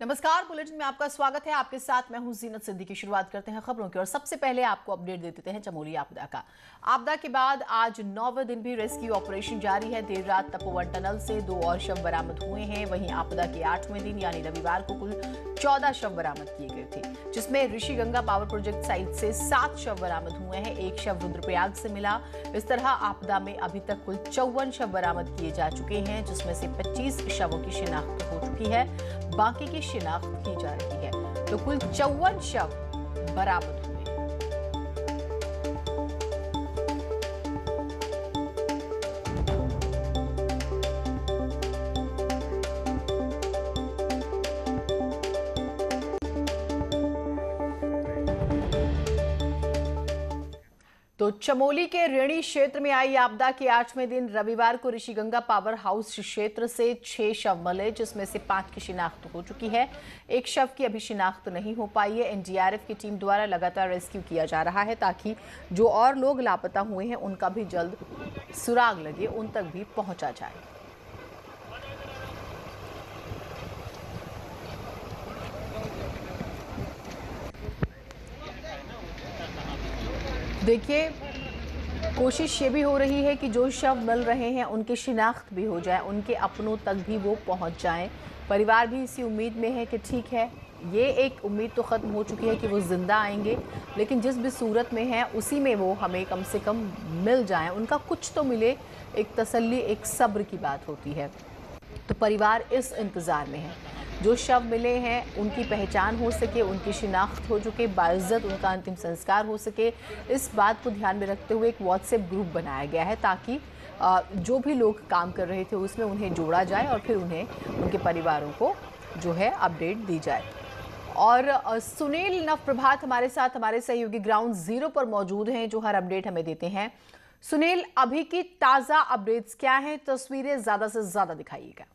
नमस्कार, बुलेटिन में आपका स्वागत है। आपके साथ मैं हूं जीनत सिद्दीकी। शुरुआत करते हैं खबरों की और सबसे पहले आपको अपडेट दे देते हैं चमोली आपदा का। आपदा के बाद आज 9वें दिन भी रेस्क्यू ऑपरेशन जारी है। देर रात तपोवन टनल से 2 और शव बरामद हुए हैं। वहीं आपदा के 8वें दिन यानी रविवार को कुल 14 शव बरामद किए गए थे, जिसमें ऋषिगंगा पावर प्रोजेक्ट साइट से 7 शव बरामद हुए हैं। एक शव रुद्रप्रयाग से मिला। इस तरह आपदा में अभी तक कुल 54 शव बरामद किए जा चुके हैं, जिसमें से 25 शवों की शिनाख्त हो चुकी है, बाकी की शिनाख्त की जा रही है। तो कुल 54 शव बरामद हुए। तो चमोली के रेणी क्षेत्र में आई आपदा के 8वें दिन रविवार को ऋषिगंगा पावर हाउस क्षेत्र से 6 शव मिले, जिसमें से 5 की शिनाख्त हो चुकी है। एक शव की अभी शिनाख्त नहीं हो पाई है। एनडीआरएफ की टीम द्वारा लगातार रेस्क्यू किया जा रहा है, ताकि जो और लोग लापता हुए हैं उनका भी जल्द सुराग लगे, उन तक भी पहुंचा जाए। देखिए, कोशिश ये भी हो रही है कि जो शव मिल रहे हैं उनकी शिनाख्त भी हो जाए, उनके अपनों तक भी वो पहुंच जाएं। परिवार भी इसी उम्मीद में है कि ठीक है, ये एक उम्मीद तो ख़त्म हो चुकी है कि वो ज़िंदा आएंगे, लेकिन जिस भी सूरत में है उसी में वो हमें कम से कम मिल जाएं, उनका कुछ तो मिले। एक तसल्ली, एक सब्र की बात होती है। तो परिवार इस इंतज़ार में है जो शव मिले हैं उनकी पहचान हो सके, उनकी शिनाख्त हो चुके, बाइज्जत उनका अंतिम संस्कार हो सके। इस बात को ध्यान में रखते हुए एक व्हाट्सएप ग्रुप बनाया गया है, ताकि जो भी लोग काम कर रहे थे उसमें उन्हें जोड़ा जाए और फिर उन्हें उनके परिवारों को जो है अपडेट दी जाए। और सुनील नवप्रभात हमारे साथ, हमारे सहयोगी ग्राउंड जीरो पर मौजूद हैं, जो हर अपडेट हमें देते हैं। सुनील, अभी की ताज़ा अपडेट्स क्या हैं? तस्वीरें ज़्यादा से ज़्यादा दिखाइएगा।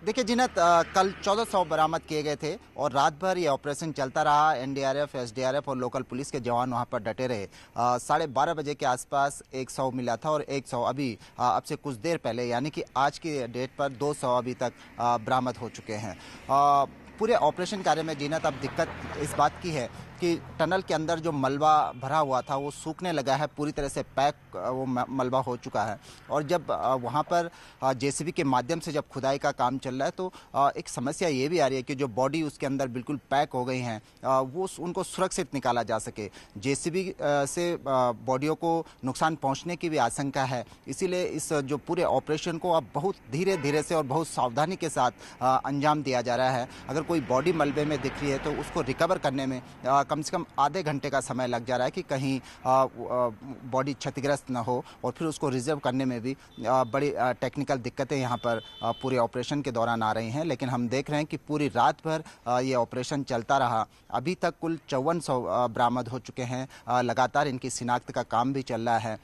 देखिए जीनत, कल 14 शव बरामद किए गए थे और रात भर ये ऑपरेशन चलता रहा। एनडीआरएफ, एसडीआरएफ और लोकल पुलिस के जवान वहां पर डटे रहे। 12:30 बजे के आसपास एक शव मिला था और एक शव अभी अब से कुछ देर पहले यानी कि आज की डेट पर 2 शव अभी तक बरामद हो चुके हैं। पूरे ऑपरेशन कार्य में जीनत अब दिक्कत इस बात की है कि टनल के अंदर जो मलबा भरा हुआ था वो सूखने लगा है, पूरी तरह से पैक वो मलबा हो चुका है। और जब वहाँ पर जेसीबी के माध्यम से जब खुदाई का काम चल रहा है तो एक समस्या ये भी आ रही है कि जो बॉडी उसके अंदर बिल्कुल पैक हो गई हैं, वो उनको सुरक्षित निकाला जा सके। जेसीबी से बॉडियों को नुकसान पहुँचने की भी आशंका है, इसीलिए इस जो पूरे ऑपरेशन को अब बहुत धीरे धीरे से और बहुत सावधानी के साथ अंजाम दिया जा रहा है। अगर कोई बॉडी मलबे में दिख रही है तो उसको रिकवर करने में कम से कम आधे घंटे का समय लग जा रहा है कि कहीं बॉडी क्षतिग्रस्त ना हो, और फिर उसको रिजर्व करने में भी बड़ी टेक्निकल दिक्कतें यहाँ पर पूरे ऑपरेशन के दौरान आ रही हैं। लेकिन हम देख रहे हैं कि पूरी रात भर ये ऑपरेशन चलता रहा। अभी तक कुल 54 शव बरामद हो चुके हैं। लगातार इनकी शिनाख्त का काम भी चल रहा है।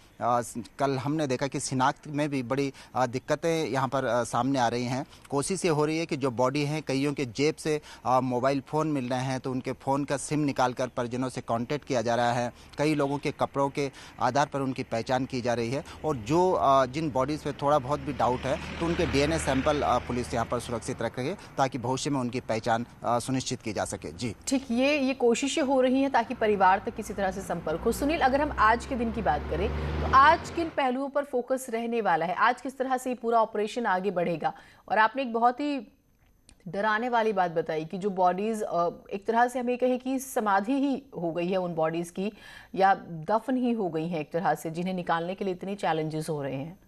कल हमने देखा कि शिनाख्त में भी बड़ी दिक्कतें यहाँ पर सामने आ रही हैं। कोशिश ये हो रही है कि जो बॉडी हैं, कईयों के जेब से मोबाइल फ़ोन मिल रहे हैं तो उनके फ़ोन का सिम निकाल कर परिजनों से कांटेक्ट किया जा रहा है। कई लोगों के कपड़ों के आधार पर उनकी पहचान की जा रही है, और जो जिन बॉडीज़ पे थोड़ा बहुत भी डाउट है तो उनके डीएनए सैंपल पुलिस यहाँ पर सुरक्षित रख रही है, ताकि भविष्य में उनकी पहचान सुनिश्चित की जा सके। जी ठीक, ये कोशिशें हो रही हैं ताकि परिवार तक किसी तरह से संपर्क हो। सुनील, अगर हम आज के दिन की बात करें तो आज किन पहलुओं पर फोकस रहने वाला है? आज किस तरह से ये पूरा ऑपरेशन आगे बढ़ेगा? और आपने एक बहुत ही डराने वाली बात बताई कि जो बॉडीज एक तरह से हमें कहे कि समाधि ही हो गई है उन बॉडीज की, या दफन ही हो गई हैं एक तरह से, जिन्हें निकालने के लिए इतने चैलेंजेस हो रहे हैं।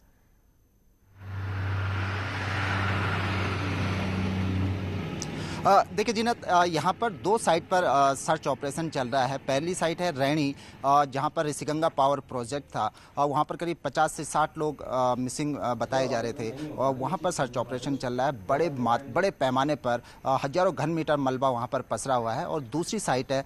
देखिए जीनत, यहाँ पर 2 साइट पर सर्च ऑपरेशन चल रहा है। पहली साइट है रैणी, जहाँ पर ऋषिगंगा पावर प्रोजेक्ट था। वहाँ पर करीब 50 से 60 लोग मिसिंग बताए जा रहे थे, और वहाँ पर सर्च ऑपरेशन चल रहा है। बड़े पैमाने पर हजारों घन मीटर मलबा वहाँ पर पसरा हुआ है। और दूसरी साइट है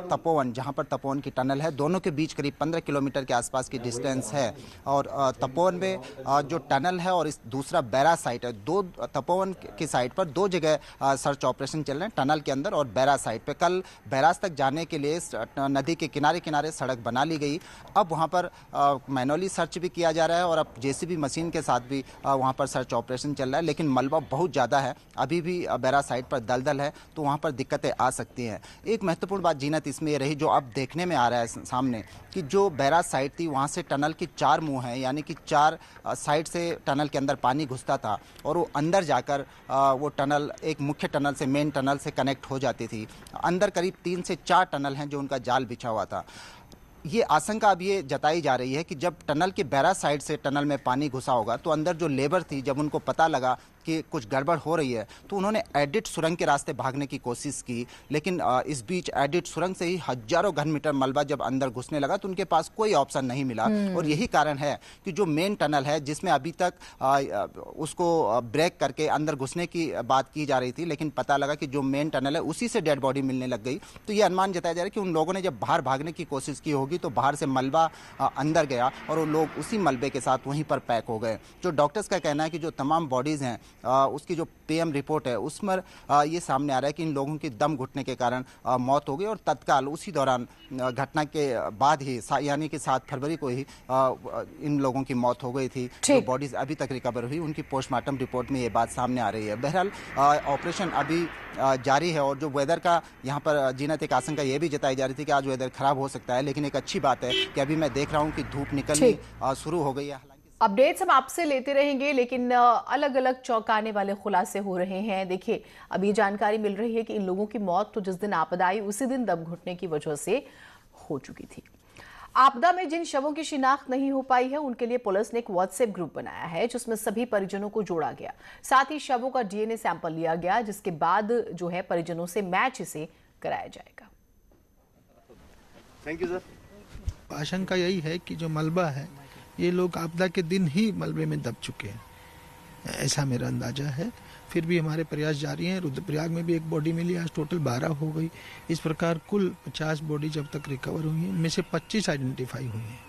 तपोवन, जहाँ पर तपोवन की टनल है। दोनों के बीच करीब 15 किलोमीटर के आसपास की डिस्टेंस है। और तपोवन में जो टनल है और इस दूसरा बैरा साइट है, तपोवन की साइट पर 2 जगह सर्च ऑपरेशन चल रहे हैं टनल के अंदर और बैराज साइड पे। कल बैराज तक जाने के लिए नदी के किनारे किनारे सड़क बना ली गई। अब वहाँ पर मैनुअली सर्च भी किया जा रहा है और अब जेसीबी मशीन के साथ भी वहाँ पर सर्च ऑपरेशन चल रहा है, लेकिन मलबा बहुत ज़्यादा है, अभी भी बैराज साइड पर दलदल है, तो वहाँ पर दिक्कतें आ सकती हैं। एक महत्वपूर्ण बात जीनत इसमें ये रही जो अब देखने में आ रहा है सामने कि जो बैराज साइड थी वहाँ से टनल की 4 मुंह हैं, यानी कि 4 साइड से टनल के अंदर पानी घुसता था और वो अंदर जाकर वो टनल एक मुख्य टनल से, मेन टनल से कनेक्ट हो जाती थी। अंदर करीब 3 से 4 टनल हैं जो उनका जाल बिछा हुआ था। ये आशंका अब ये जताई जा रही है कि जब टनल के बैराज साइड से टनल में पानी घुसा होगा तो अंदर जो लेबर थी, जब उनको पता लगा कि कुछ गड़बड़ हो रही है तो उन्होंने एडिट सुरंग के रास्ते भागने की कोशिश की, लेकिन इस बीच एडिट सुरंग से ही हजारों घन मीटर मलबा जब अंदर घुसने लगा तो उनके पास कोई ऑप्शन नहीं मिला। और यही कारण है कि जो मेन टनल है जिसमें अभी तक उसको ब्रेक करके अंदर घुसने की बात की जा रही थी, लेकिन पता लगा कि जो मेन टनल है उसी से डेड बॉडी मिलने लग गई। तो ये अनुमान जताया जा रहा है कि उन लोगों ने जब बाहर भागने की कोशिश की होगी तो बाहर से मलबा अंदर गया और वो लोग उसी मलबे के साथ वहीं पर पैक हो गए। जो डॉक्टर्स का कहना है कि जो तमाम बॉडीज़ हैं उसकी जो पीएम रिपोर्ट है उसमें ये सामने आ रहा है कि इन लोगों की दम घुटने के कारण मौत हो गई और तत्काल उसी दौरान घटना के बाद ही यानी कि 7 फरवरी को ही इन लोगों की मौत हो गई थी। जो बॉडीज अभी तक रिकवर हुई उनकी पोस्टमार्टम रिपोर्ट में ये बात सामने आ रही है। बहरहाल ऑपरेशन अभी जारी है और जो वेदर का यहाँ पर जीनत एक आशंका ये भी जताई जा रही थी कि आज वेदर खराब हो सकता है, लेकिन एक अच्छी बात है कि अभी मैं देख रहा हूँ कि धूप निकलनी शुरू हो गई है। अपडेट्स हम आपसे लेते रहेंगे, लेकिन अलग अलग चौंकाने वाले खुलासे हो रहे हैं। देखिए, अभी जानकारी मिल रही है कि इन लोगों की मौत तो जिस दिन आपदा आई उसी दिन दम घुटने की वजह से हो चुकी थी। आपदा में जिन शवों की शिनाख्त नहीं हो पाई है उनके लिए पुलिस ने एक व्हाट्सएप ग्रुप बनाया है जिसमें सभी परिजनों को जोड़ा गया, साथ ही शवों का डीएनए सैंपल लिया गया, जिसके बाद जो है परिजनों से मैच इसे कराया जाएगा। Thank you sir. आशंका यही है कि जो मलबा है ये लोग आपदा के दिन ही मलबे में दब चुके हैं, ऐसा मेरा अंदाजा है। फिर भी हमारे प्रयास जारी हैं। रुद्रप्रयाग में भी एक बॉडी मिली, आज टोटल 12 हो गई। इस प्रकार कुल 50 बॉडी जब तक रिकवर हुई हैं, इनमें से 25 आइडेंटिफाई हुई हैं।